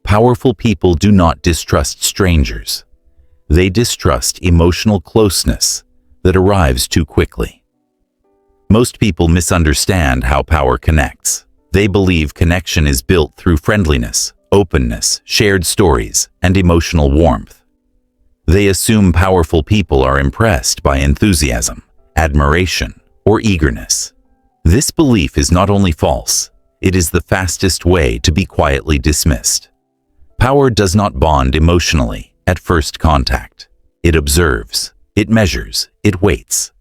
Powerful people do not distrust strangers. They distrust emotional closeness that arrives too quickly. Most people misunderstand how power connects. They believe connection is built through friendliness, openness, shared stories, and emotional warmth. They assume powerful people are impressed by enthusiasm, admiration, or eagerness. This belief is not only false, it is the fastest way to be quietly dismissed. Power does not bond emotionally at first contact. It observes, it measures, it waits.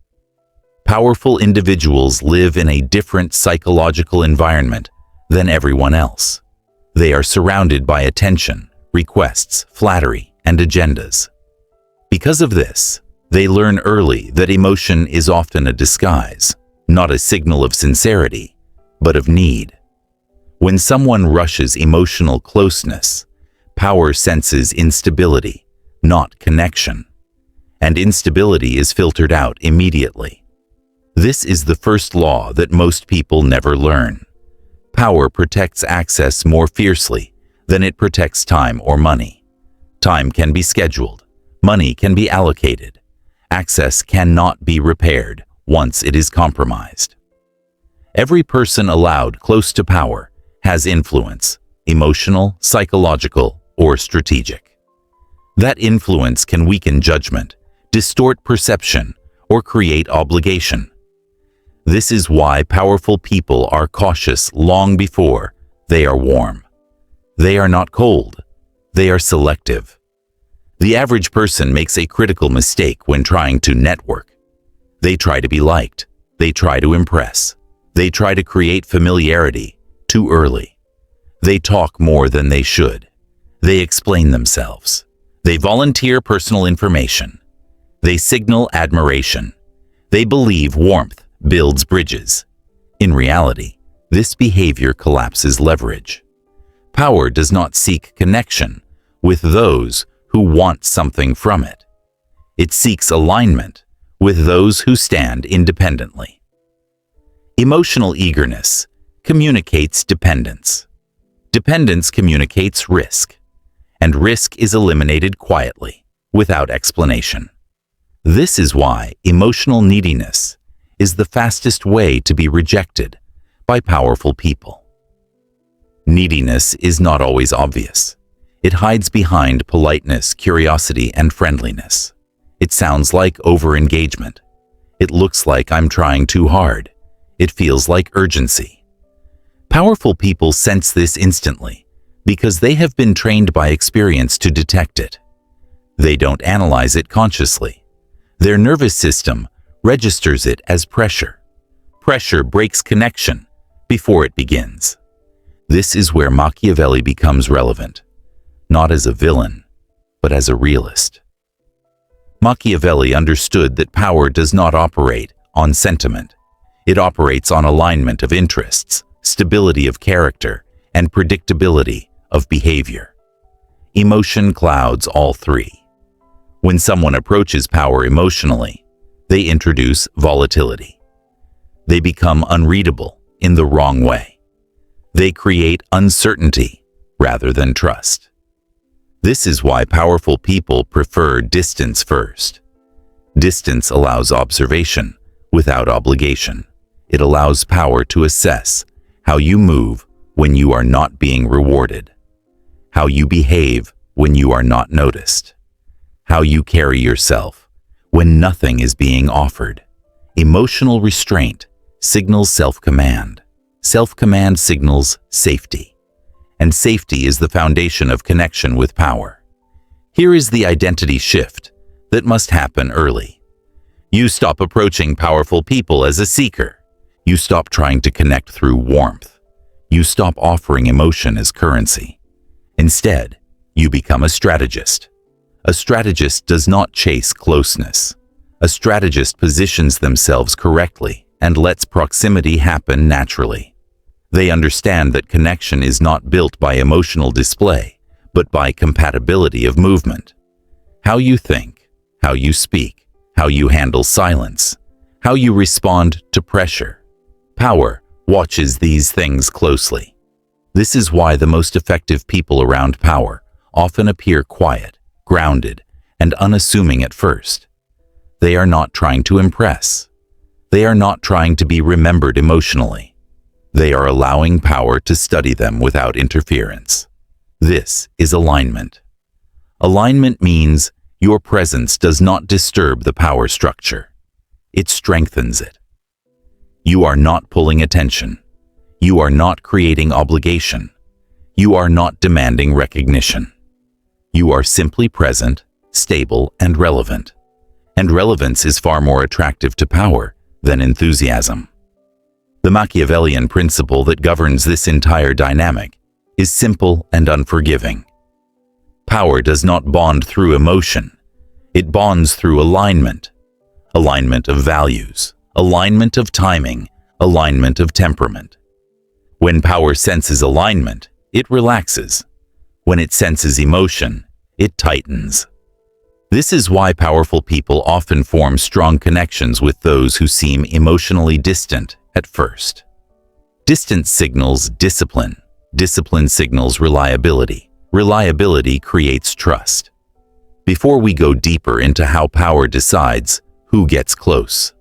Powerful individuals live in a different psychological environment than everyone else. They are surrounded by attention, requests, flattery, and agendas. Because of this, they learn early that emotion is often a disguise, not a signal of sincerity, but of need. When someone rushes emotional closeness, power senses instability, not connection. And instability is filtered out immediately. This is the first law that most people never learn. Power protects access more fiercely than it protects time or money. Time can be scheduled. Money can be allocated. Access cannot be repaired once it is compromised. Every person allowed close to power has influence, emotional, psychological, or strategic. That influence can weaken judgment, distort perception, or create obligation. This is why powerful people are cautious long before they are warm. They are not cold. They are selective. The average person makes a critical mistake when trying to network. They try to be liked. They try to impress. They try to create familiarity too early. They talk more than they should. They explain themselves. They volunteer personal information. They signal admiration. They believe warmth builds bridges. In reality, this behavior collapses leverage. Power does not seek connection with those who want something from it. It seeks alignment with those who stand independently. Emotional eagerness communicates dependence. Dependence communicates risk, and risk is eliminated quietly, without explanation. This is why emotional neediness is the fastest way to be rejected by powerful people. Neediness is not always obvious. It hides behind politeness, curiosity, and friendliness. It sounds like over-engagement. It looks like I'm trying too hard. It feels like urgency. Powerful people sense this instantly because they have been trained by experience to detect it. They don't analyze it consciously. Their nervous system registers it as pressure. Pressure breaks connection before it begins. This is where Machiavelli becomes relevant, not as a villain, but as a realist. Machiavelli understood that power does not operate on sentiment. It operates on alignment of interests, stability of character, and predictability of behavior. Emotion clouds all three. When someone approaches power emotionally, they introduce volatility. They become unreadable in the wrong way. They create uncertainty rather than trust. This is why powerful people prefer distance first. Distance allows observation without obligation. It allows power to assess how you move when you are not being rewarded, how you behave when you are not noticed, how you carry yourself when nothing is being offered. Emotional restraint signals self-command. Self-command signals safety. And safety is the foundation of connection with power. Here is the identity shift that must happen early. You stop approaching powerful people as a seeker. You stop trying to connect through warmth. You stop offering emotion as currency. Instead, you become a strategist. A strategist does not chase closeness. A strategist positions themselves correctly and lets proximity happen naturally. They understand that connection is not built by emotional display, but by compatibility of movement. How you think, how you speak, how you handle silence, how you respond to pressure. Power watches these things closely. This is why the most effective people around power often appear quiet, grounded, and unassuming at first. They are not trying to impress. They are not trying to be remembered emotionally. They are allowing power to study them without interference. This is alignment. Alignment means your presence does not disturb the power structure. It strengthens it. You are not pulling attention. You are not creating obligation. You are not demanding recognition. You are simply present, stable, and relevant. And relevance is far more attractive to power than enthusiasm. The Machiavellian principle that governs this entire dynamic is simple and unforgiving. Power does not bond through emotion. It bonds through alignment. Alignment of values, alignment of timing, alignment of temperament. When power senses alignment, it relaxes. When it senses emotion, it tightens. This is why powerful people often form strong connections with those who seem emotionally distant at first. Distance signals discipline. Discipline signals reliability. Reliability creates trust. Before we go deeper into how power decides who gets close,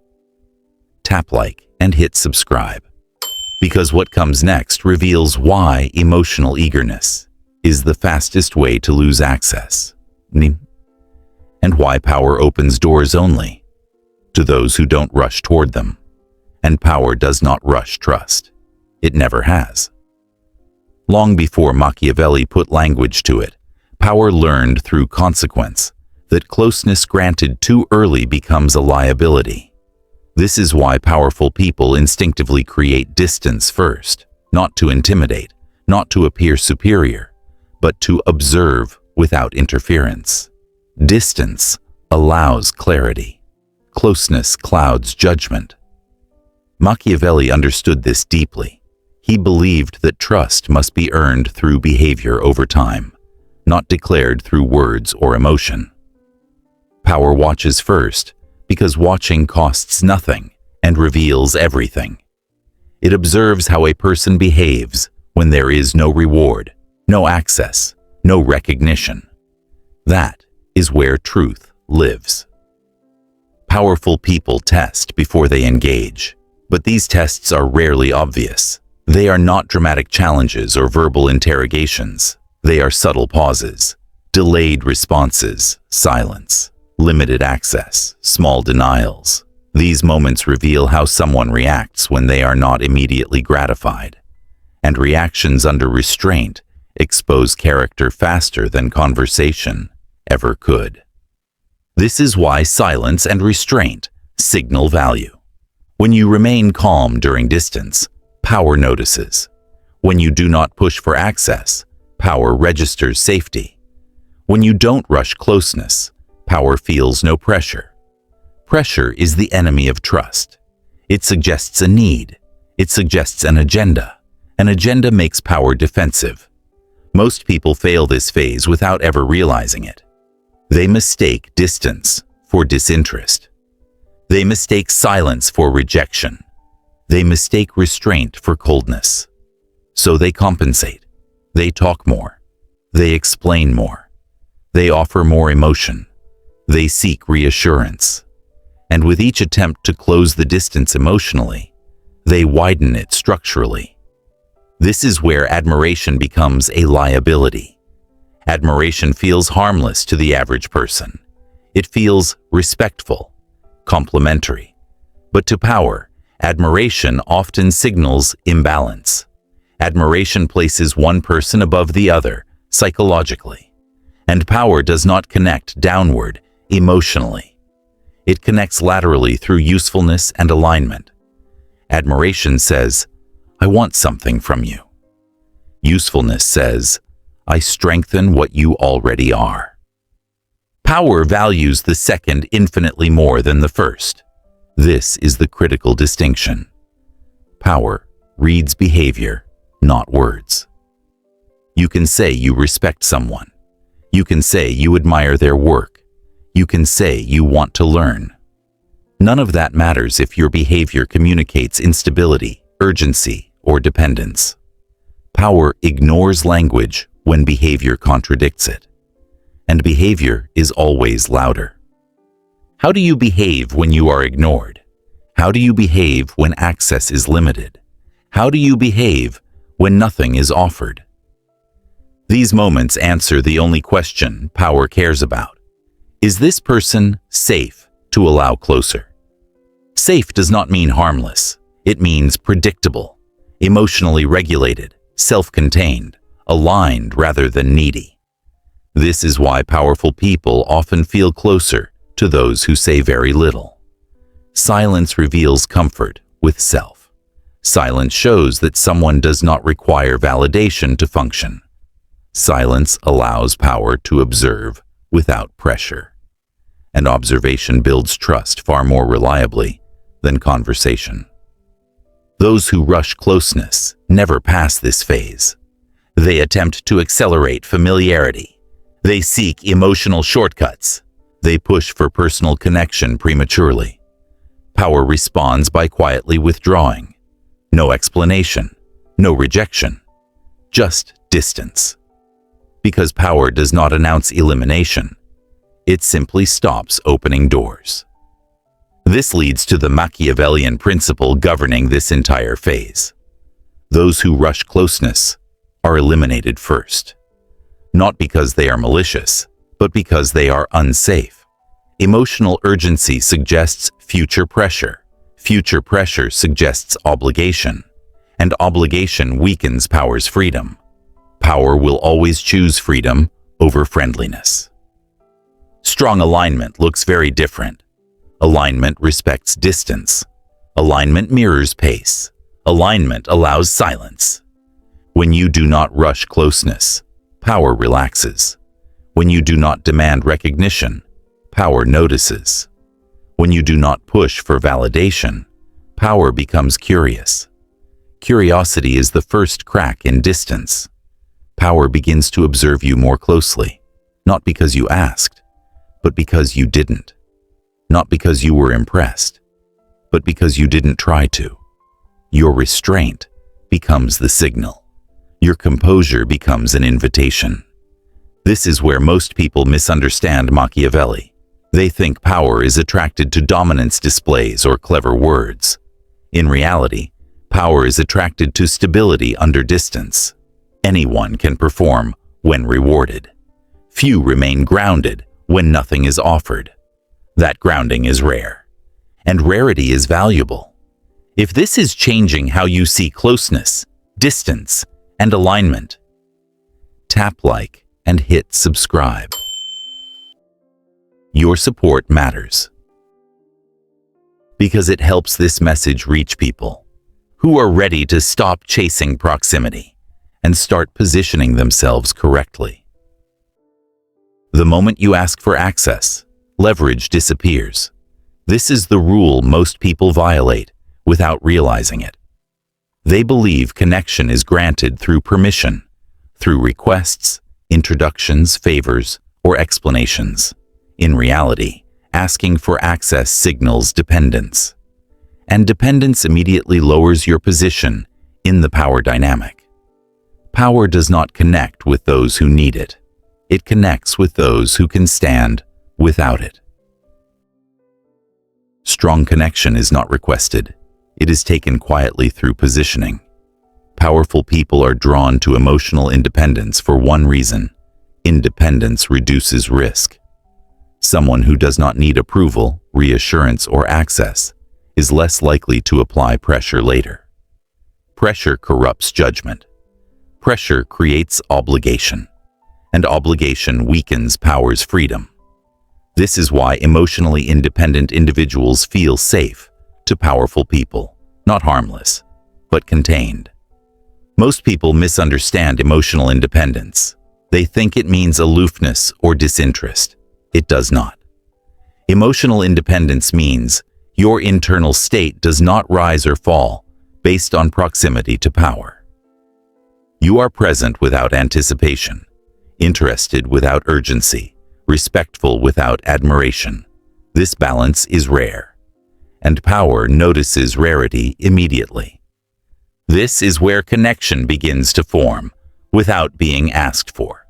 tap like and hit subscribe. Because what comes next reveals why emotional eagerness is the fastest way to lose access, and why power opens doors only to those who don't rush toward them. And power does not rush trust. It never has. Long before Machiavelli put language to it, power learned through consequence that closeness granted too early becomes a liability. This is why powerful people instinctively create distance first, not to intimidate, not to appear superior, but to observe without interference. Distance allows clarity. Closeness clouds judgment. Machiavelli understood this deeply. He believed that trust must be earned through behavior over time, not declared through words or emotion. Power watches first, because watching costs nothing and reveals everything. It observes how a person behaves when there is no reward, no access, no recognition. That is where truth lives. Powerful people test before they engage, but these tests are rarely obvious. They are not dramatic challenges or verbal interrogations. They are subtle pauses, delayed responses, silence, limited access, small denials. These moments reveal how someone reacts when they are not immediately gratified. And reactions under restraint expose character faster than conversation ever could. This is why silence and restraint signal value. When you remain calm during distance, power notices. When you do not push for access, power registers safety. When you don't rush closeness, power feels no pressure. Pressure is the enemy of trust. It suggests a need. It suggests an agenda. An agenda makes power defensive. Most people fail this phase without ever realizing it. They mistake distance for disinterest. They mistake silence for rejection. They mistake restraint for coldness. So they compensate. They talk more. They explain more. They offer more emotion. They seek reassurance. And with each attempt to close the distance emotionally, they widen it structurally. This is where admiration becomes a liability. Admiration feels harmless to the average person. It feels respectful, complimentary. But to power, admiration often signals imbalance. Admiration places one person above the other, psychologically. And power does not connect downward, emotionally. It connects laterally through usefulness and alignment. Admiration says, I want something from you. Usefulness says, I strengthen what you already are. Power values the second infinitely more than the first. This is the critical distinction. Power reads behavior, not words. You can say you respect someone. You can say you admire their work. You can say you want to learn. None of that matters if your behavior communicates instability, urgency, or dependence. Power ignores language when behavior contradicts it, and behavior is always louder. How do you behave when you are ignored? How do you behave when access is limited? How do you behave when nothing is offered? These moments answer the only question power cares about. Is this person safe to allow closer? Safe does not mean harmless. It means predictable, emotionally regulated, self-contained, aligned rather than needy. This is why powerful people often feel closer to those who say very little. Silence reveals comfort with self. Silence shows that someone does not require validation to function. Silence allows power to observe without pressure. And observation builds trust far more reliably than conversation. Those who rush closeness never pass this phase. They attempt to accelerate familiarity. They seek emotional shortcuts. They push for personal connection prematurely. Power responds by quietly withdrawing. No explanation, no rejection, just distance. Because power does not announce elimination, it simply stops opening doors. This leads to the Machiavellian principle governing this entire phase. Those who rush closeness are eliminated first, not because they are malicious, but because they are unsafe. Emotional urgency suggests future pressure. Future pressure suggests obligation, and obligation weakens power's freedom. Power will always choose freedom over friendliness. Strong alignment looks very different. Alignment respects distance. Alignment mirrors pace. Alignment allows silence. When you do not rush closeness, power relaxes. When you do not demand recognition, power notices. When you do not push for validation, power becomes curious. Curiosity is the first crack in distance. Power begins to observe you more closely, not because you asked, but because you didn't. Not because you were impressed, but because you didn't try to. Your restraint becomes the signal. Your composure becomes an invitation. This is where most people misunderstand Machiavelli. They think power is attracted to dominance displays or clever words. In reality, power is attracted to stability under distance. Anyone can perform when rewarded. Few remain grounded when nothing is offered. That grounding is rare, and rarity is valuable. If this is changing how you see closeness, distance, and alignment, tap like and hit subscribe. Your support matters, because it helps this message reach people who are ready to stop chasing proximity and start positioning themselves correctly. The moment you ask for access, leverage disappears. This is the rule most people violate without realizing it. They believe connection is granted through permission, through requests, introductions, favors, or explanations. In reality, asking for access signals dependence. And dependence immediately lowers your position in the power dynamic. Power does not connect with those who need it. It connects with those who can stand without it. Strong connection is not requested. It is taken quietly through positioning. Powerful people are drawn to emotional independence for one reason: independence reduces risk. Someone who does not need approval, reassurance, or access is less likely to apply pressure later. Pressure corrupts judgment. Pressure creates obligation, and obligation weakens power's freedom. This is why emotionally independent individuals feel safe to powerful people, not harmless, but contained. Most people misunderstand emotional independence. They think it means aloofness or disinterest. It does not. Emotional independence means your internal state does not rise or fall based on proximity to power. You are present without anticipation, interested without urgency, respectful without admiration. This balance is rare, and power notices rarity immediately. This is where connection begins to form, without being asked for.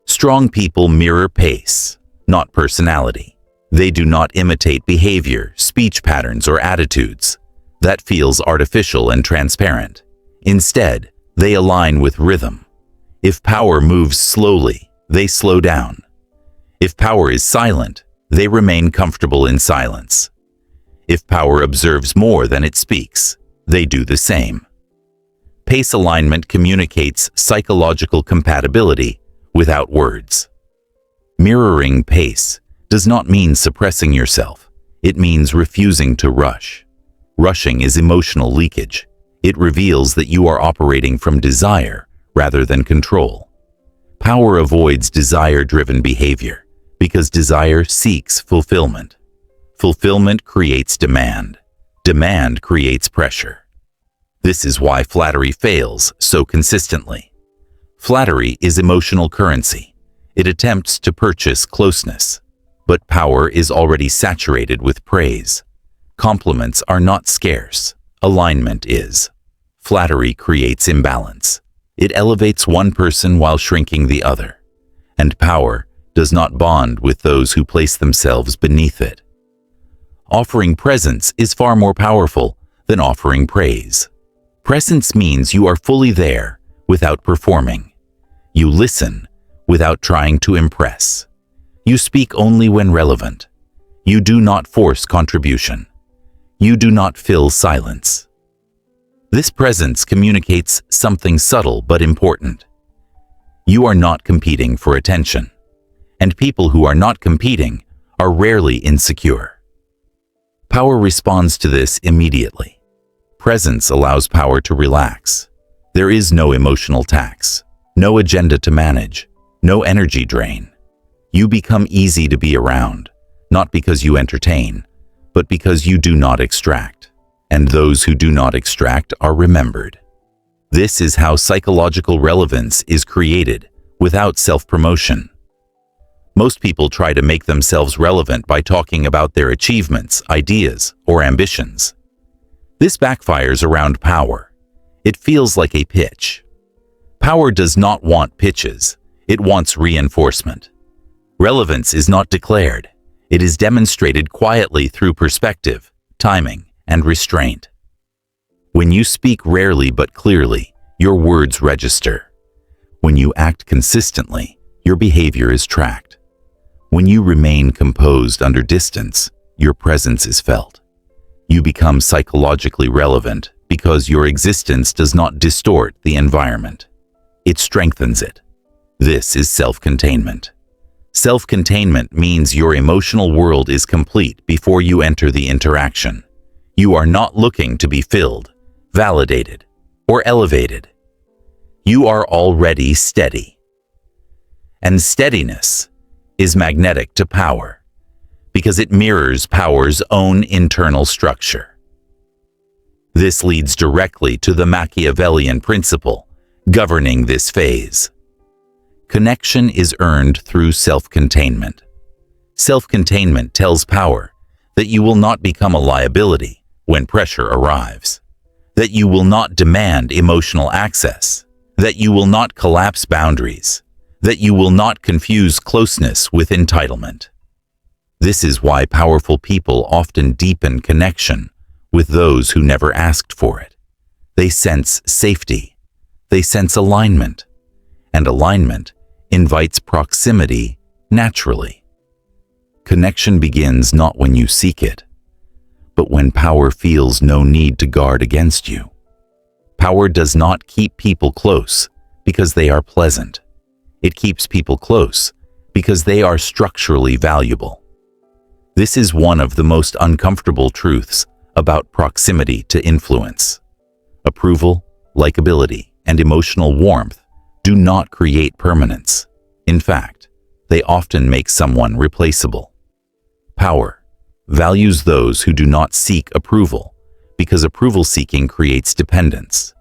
Strong people mirror pace, not personality. They do not imitate behavior, speech patterns, or attitudes. That feels artificial and transparent. Instead, they align with rhythm. If power moves slowly, they slow down. If power is silent, they remain comfortable in silence. If power observes more than it speaks, they do the same. Pace alignment communicates psychological compatibility without words. Mirroring pace does not mean suppressing yourself. It means refusing to rush. Rushing is emotional leakage. It reveals that you are operating from desire rather than control. Power avoids desire-driven behavior because desire seeks fulfillment. Fulfillment creates demand. Demand creates pressure. This is why flattery fails so consistently. Flattery is emotional currency. It attempts to purchase closeness, but power is already saturated with praise. Compliments are not scarce. Alignment is. Flattery creates imbalance. It elevates one person while shrinking the other. And power does not bond with those who place themselves beneath it. Offering presence is far more powerful than offering praise. Presence means you are fully there without performing. You listen without trying to impress. You speak only when relevant. You do not force contribution. You do not fill silence. This presence communicates something subtle but important. You are not competing for attention, and people who are not competing are rarely insecure. Power responds to this immediately. Presence allows power to relax. There is no emotional tax, no agenda to manage, no energy drain. You become easy to be around, not because you entertain, but because you do not extract. And those who do not extract are remembered. This is how psychological relevance is created without self-promotion. Most people try to make themselves relevant by talking about their achievements, ideas, or ambitions. This backfires around power. It feels like a pitch. Power does not want pitches. It wants reinforcement. Relevance is not declared. It is demonstrated quietly through perspective, timing, and restraint. When you speak rarely but clearly, your words register. When you act consistently, your behavior is tracked. When you remain composed under distance, your presence is felt. You become psychologically relevant because your existence does not distort the environment. It strengthens it. This is self-containment. Self-containment means your emotional world is complete before you enter the interaction. You are not looking to be filled, validated, or elevated. You are already steady. And steadiness is magnetic to power because it mirrors power's own internal structure. This leads directly to the Machiavellian principle governing this phase. Connection is earned through self-containment. Self-containment tells power that you will not become a liability when pressure arrives, that you will not demand emotional access, that you will not collapse boundaries, that you will not confuse closeness with entitlement. This is why powerful people often deepen connection with those who never asked for it. They sense safety. They sense alignment. And alignment invites proximity naturally. Connection begins not when you seek it, but when power feels no need to guard against you. Power does not keep people close because they are pleasant. It keeps people close because they are structurally valuable. This is one of the most uncomfortable truths about proximity to influence. Approval, likability, and emotional warmth do not create permanence. In fact, they often make someone replaceable. Power values those who do not seek approval because approval seeking creates dependence,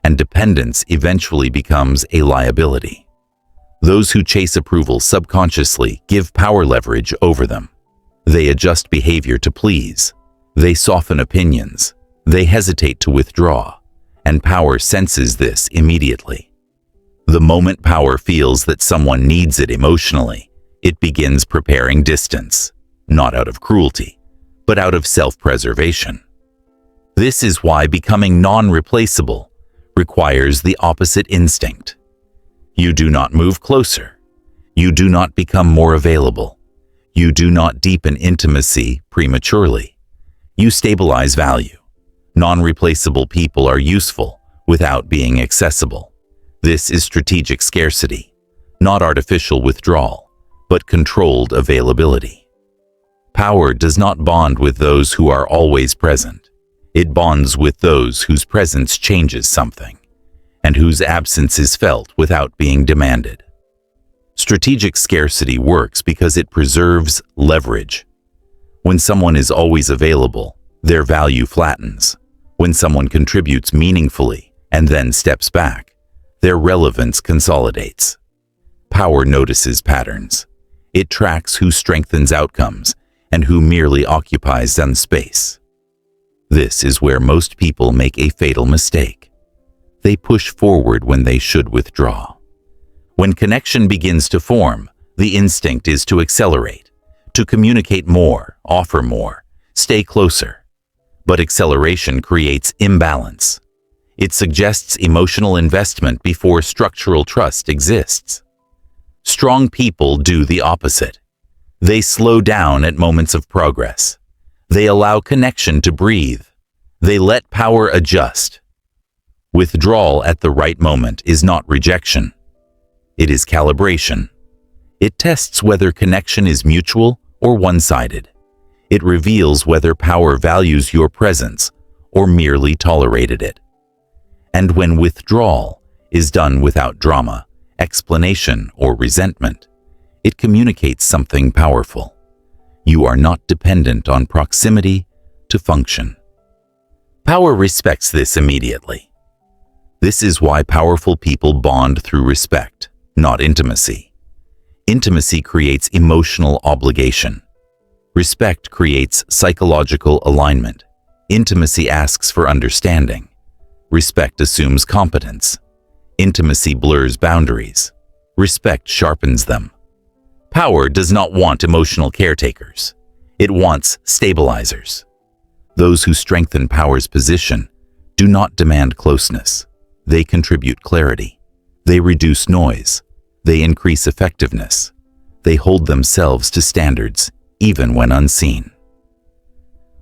and dependence eventually becomes a liability. Those who chase approval subconsciously give power leverage over them. They adjust behavior to please. They soften opinions. They hesitate to withdraw. and power senses this immediately. The moment power feels that someone needs it emotionally, it begins preparing distance, not out of cruelty, but out of self-preservation. This is why becoming non-replaceable requires the opposite instinct. You do not move closer. You do not become more available. You do not deepen intimacy prematurely. You stabilize value. Non-replaceable people are useful without being accessible. This is strategic scarcity, not artificial withdrawal, but controlled availability. Power does not bond with those who are always present. It bonds with those whose presence changes something, and whose absence is felt without being demanded. Strategic scarcity works because it preserves leverage. When someone is always available, their value flattens. When someone contributes meaningfully and then steps back, their relevance consolidates. Power notices patterns. It tracks who strengthens outcomes and who merely occupies some space. This is where most people make a fatal mistake. They push forward when they should withdraw. When connection begins to form, the instinct is to accelerate, to communicate more, offer more, stay closer. But acceleration creates imbalance. It suggests emotional investment before structural trust exists. Strong people do the opposite. They slow down at moments of progress. They allow connection to breathe. They let power adjust. Withdrawal at the right moment is not rejection. It is calibration. It tests whether connection is mutual or one-sided. It reveals whether power values your presence or merely tolerated it. And when withdrawal is done without drama, explanation, or resentment, it communicates something powerful. You are not dependent on proximity to function. Power respects this immediately. This is why powerful people bond through respect, not intimacy. Intimacy creates emotional obligation. Respect creates psychological alignment. Intimacy asks for understanding. Respect assumes competence. Intimacy blurs boundaries. Respect sharpens them. Power does not want emotional caretakers. It wants stabilizers. Those who strengthen power's position do not demand closeness. They contribute clarity. They reduce noise. They increase effectiveness. They hold themselves to standards, even when unseen.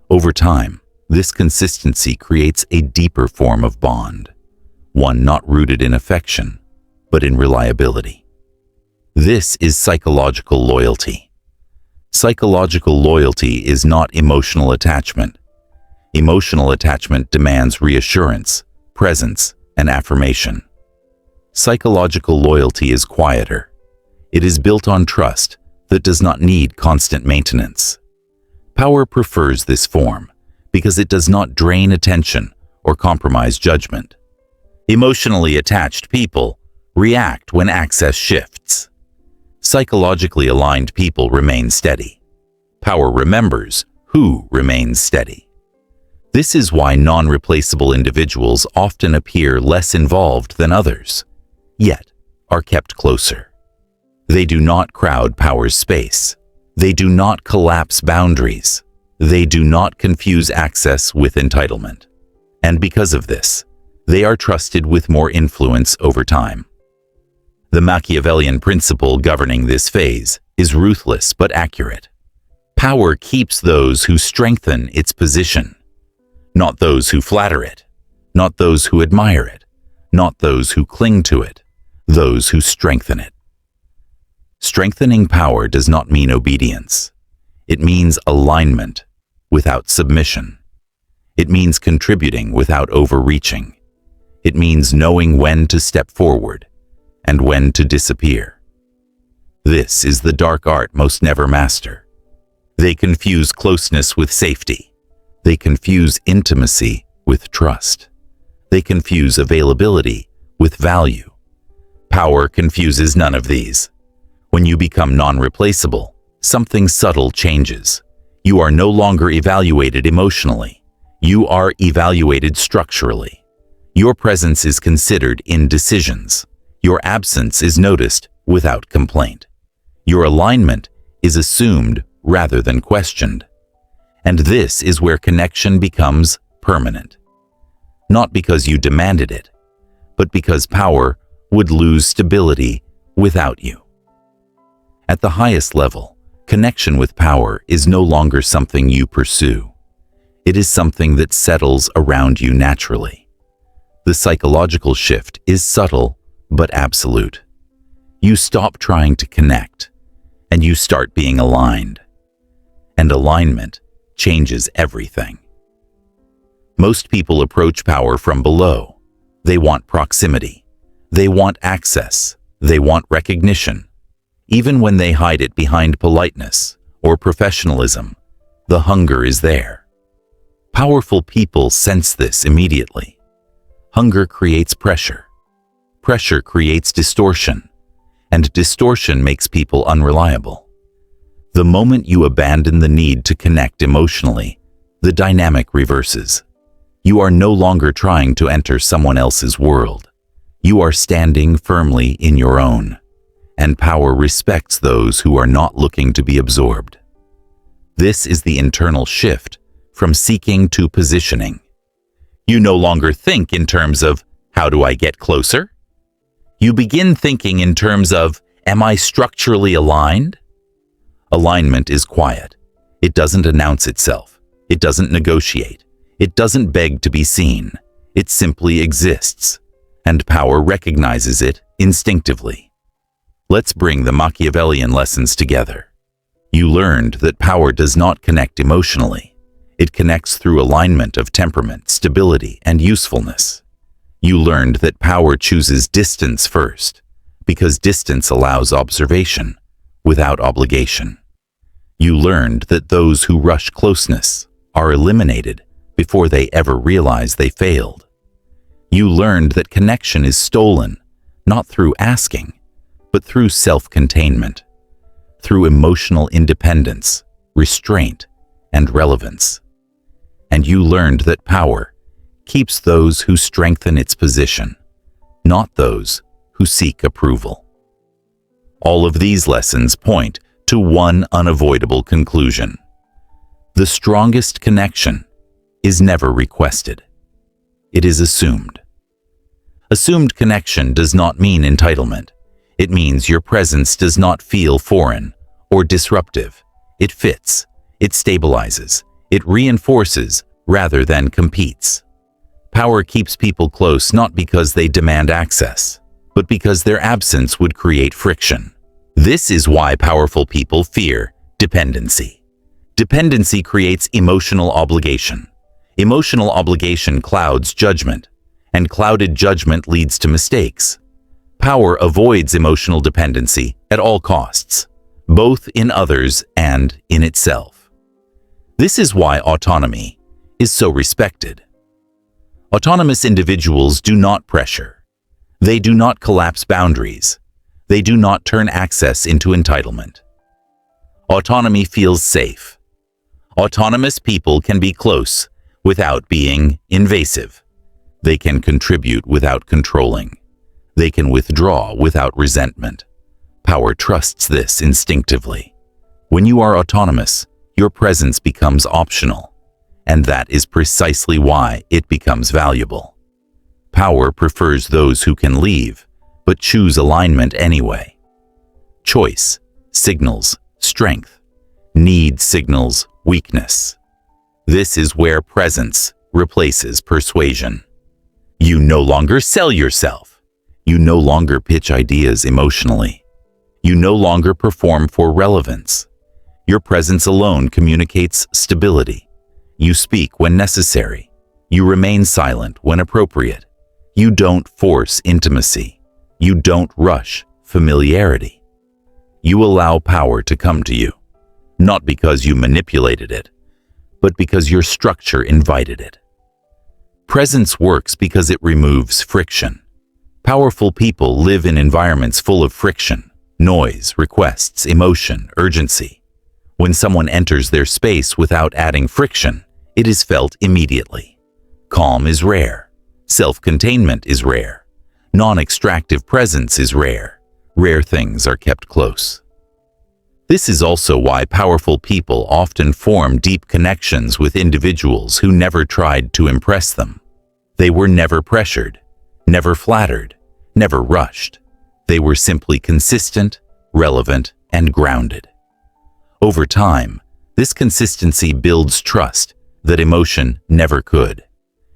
Over time, this consistency creates a deeper form of bond, one not rooted in affection, but in reliability. This is psychological loyalty. Psychological loyalty is not emotional attachment. Emotional attachment demands reassurance, presence, and affirmation. Psychological loyalty is quieter. It is built on trust that does not need constant maintenance. Power prefers this form because it does not drain attention or compromise judgment. Emotionally attached people react when access shifts. Psychologically aligned people remain steady. Power remembers who remains steady. This is why non-replaceable individuals often appear less involved than others, yet are kept closer. They do not crowd power's space. They do not collapse boundaries. They do not confuse access with entitlement. And because of this, they are trusted with more influence over time. The Machiavellian principle governing this phase is ruthless but accurate. Power keeps those who strengthen its position, not those who flatter it, not those who admire it, not those who cling to it, those who strengthen it. Strengthening power does not mean obedience. It means alignment without submission. It means contributing without overreaching. It means knowing when to step forward and when to disappear. This is the dark art most never master. They confuse closeness with safety. They confuse intimacy with trust. They confuse availability with value. Power confuses none of these. When you become non-replaceable, something subtle changes. You are no longer evaluated emotionally. You are evaluated structurally. Your presence is considered in decisions. Your absence is noticed without complaint. Your alignment is assumed rather than questioned. And this is where connection becomes permanent. Not because you demanded it, but because power would lose stability without you. At the highest level, connection with power is no longer something you pursue. It is something that settles around you naturally. The psychological shift is subtle but absolute. You stop trying to connect, and you start being aligned. And alignment changes everything. Most people approach power from below. They want proximity. They want access. They want recognition. Even when they hide it behind politeness or professionalism, the hunger is there. Powerful people sense this immediately. Hunger creates pressure. Pressure creates distortion, and distortion makes people unreliable. The moment you abandon the need to connect emotionally, the dynamic reverses. You are no longer trying to enter someone else's world. You are standing firmly in your own, and power respects those who are not looking to be absorbed. This is the internal shift from seeking to positioning. You no longer think in terms of, how do I get closer? You begin thinking in terms of, am I structurally aligned? Alignment is quiet. It doesn't announce itself. It doesn't negotiate. It doesn't beg to be seen. It simply exists, and power recognizes it instinctively. Let's bring the Machiavellian lessons together. You learned that power does not connect emotionally. It connects through alignment of temperament, stability, and usefulness. You learned that power chooses distance first, because distance allows observation without obligation. You learned that those who rush closeness are eliminated before they ever realize they failed. You learned that connection is stolen, not through asking, but through self-containment, through emotional independence, restraint, and relevance. And you learned that power keeps those who strengthen its position, not those who seek approval. All of these lessons point to one unavoidable conclusion. The strongest connection is never requested. It is assumed. Assumed connection does not mean entitlement. It means your presence does not feel foreign or disruptive. It fits, it stabilizes, it reinforces rather than competes. Power keeps people close not because they demand access, but because their absence would create friction. This is why powerful people fear dependency. Dependency creates emotional obligation. Emotional obligation clouds judgment, and clouded judgment leads to mistakes. Power avoids emotional dependency at all costs, both in others and in itself. This is why autonomy is so respected. Autonomous individuals do not pressure. They do not collapse boundaries. They do not turn access into entitlement. Autonomy feels safe. Autonomous people can be close without being invasive. They can contribute without controlling. They can withdraw without resentment. Power trusts this instinctively. When you are autonomous, your presence becomes optional, and that is precisely why it becomes valuable. Power prefers those who can leave, but choose alignment anyway. Choice signals strength. Need signals weakness. This is where presence replaces persuasion. You no longer sell yourself. You no longer pitch ideas emotionally. You no longer perform for relevance. Your presence alone communicates stability. You speak when necessary. You remain silent when appropriate. You don't force intimacy. You don't rush familiarity. You allow power to come to you, not because you manipulated it, but because your structure invited it. Presence works because it removes friction. Powerful people live in environments full of friction, noise, requests, emotion, urgency. When someone enters their space without adding friction, it is felt immediately. Calm is rare. Self-containment is rare. Non-extractive presence is rare. Rare things are kept close. This is also why powerful people often form deep connections with individuals who never tried to impress them. They were never pressured, never flattered, never rushed. They were simply consistent, relevant, and grounded. Over time, this consistency builds trust that emotion never could.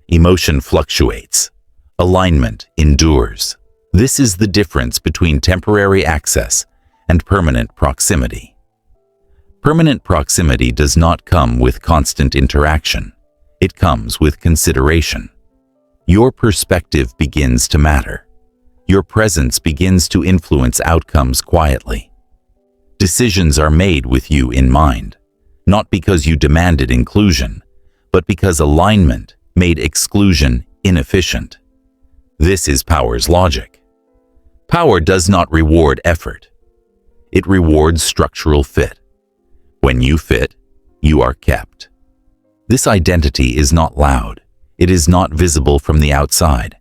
Emotion fluctuates. Alignment endures. This is the difference between temporary access and permanent proximity. Permanent proximity does not come with constant interaction. It comes with consideration. Your perspective begins to matter. Your presence begins to influence outcomes quietly. Decisions are made with you in mind, not because you demanded inclusion, but because alignment made exclusion inefficient. This is power's logic. Power does not reward effort. It rewards structural fit. When you fit, you are kept. This identity is not loud. It is not visible from the outside,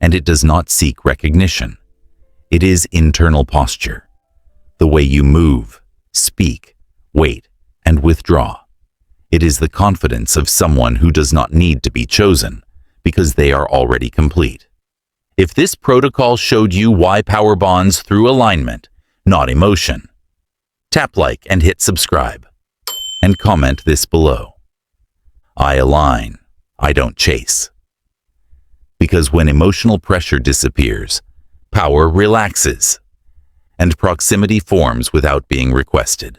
and it does not seek recognition. It is internal posture. The way you move, speak, wait, and withdraw. It is the confidence of someone who does not need to be chosen because they are already complete. If this protocol showed you why power bonds through alignment, not emotion, tap like and hit subscribe, and comment this below. I align, I don't chase. Because when emotional pressure disappears, power relaxes, and proximity forms without being requested.